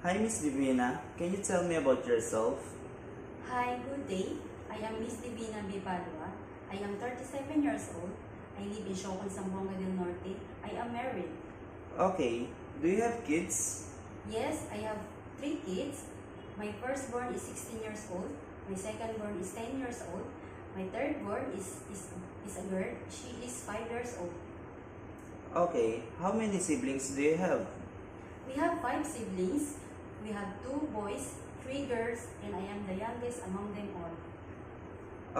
Hi, Miss Divina. Can you tell me about yourself? Hi, good day. I am Miss Divina Bibalua. I am 37 years old. I live in Siocon, Zamboanga del Norte. I am married. Okay. Do you have kids? Yes, I have 3 kids. My firstborn is 16 years old. My secondborn is 10 years old. My thirdborn is a girl. She is 5 years old. Okay. How many siblings do you have? We have 5 siblings. We have 2 boys, 3 girls, and I am the youngest among them all.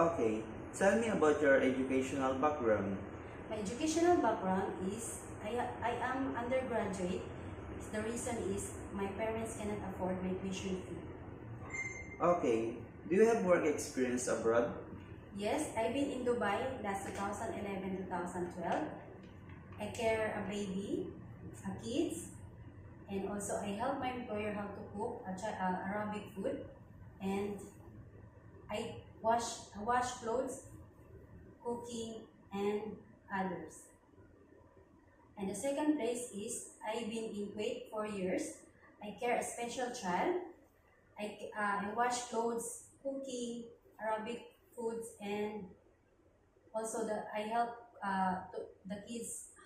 Okay. Tell me about your educational background. My educational background is I am undergraduate. The reason is my parents cannot afford my tuition fee. Okay. Do you have work experience abroad? Yes, I've been in Dubai last 2011-2012. I care a baby, a kids, and also I help my employer how to cook Arabic food, and I wash clothes, cooking, and others. And the second place is I've been in Kuwait 4 years. I care a special child. I wash clothes, cooking, Arabic foods, and also I help the kids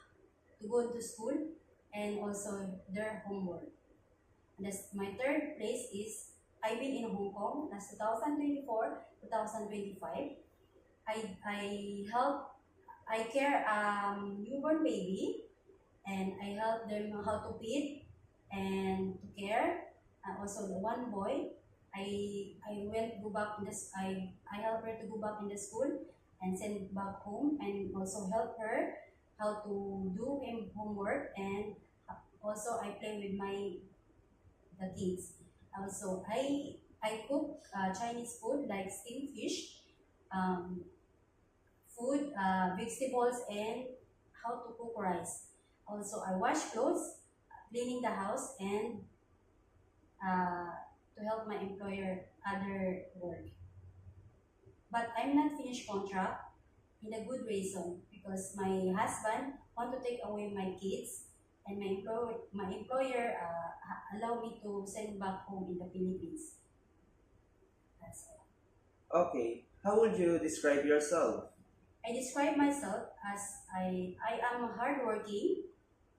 to go to school and also their homework. And my third place is I've been in Hong Kong last 2024-2025. I care newborn baby, and I help them how to feed and to care. Also the one boy, I went go back in this I help her to go back in the school and send back home, and also help her how to do homework, and also I play with the kids. Also I cook Chinese food like steamed fish, um, food, vegetables, and how to cook rice. Also, I wash clothes, cleaning the house, and to help my employer other work. But I'm not finished contract in a good reason because my husband want to take away my kids, and my employer allow me to send back home in the Philippines. That's all. Okay. How would you describe yourself? I describe myself as I am hardworking,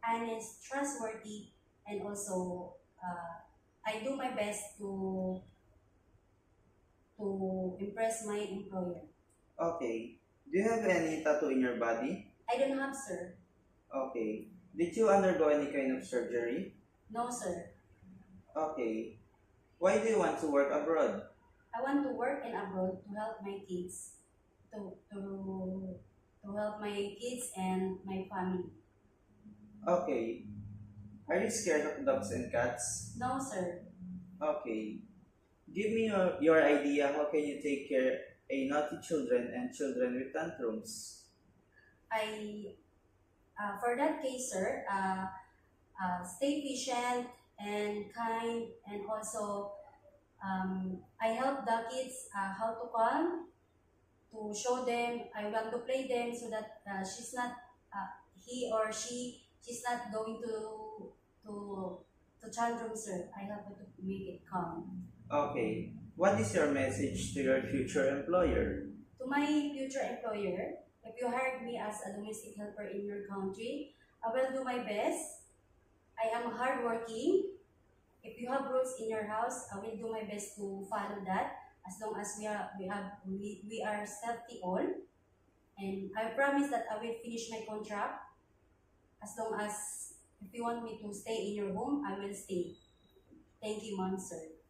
honest, trustworthy, and also I do my best to impress my employer. Okay. Do you have any tattoo in your body? I don't have, sir. Okay. Did you undergo any kind of surgery? No, sir. Okay. Why do you want to work abroad? I want to work in abroad to help my kids, to help my kids and my family. Okay. Are you scared of dogs and cats? No, sir. Okay. Give me your idea how can you take care a naughty children and children with tantrums. I For that case, sir, stay patient and kind, and also I help the kids how to calm, to show them. I want to play them so that she's not, he or she's not going to to tantrum, sir. I help her to make it calm. Okay. What is your message to your future employer? To my future employer, if you hired me as a domestic helper in your country, I will do my best. I am hardworking. If you have rules in your house, I will do my best to follow that. As long as we are safety all, and I promise that I will finish my contract. As long as if you want me to stay in your home, I will stay. Thank you, ma'am, sir.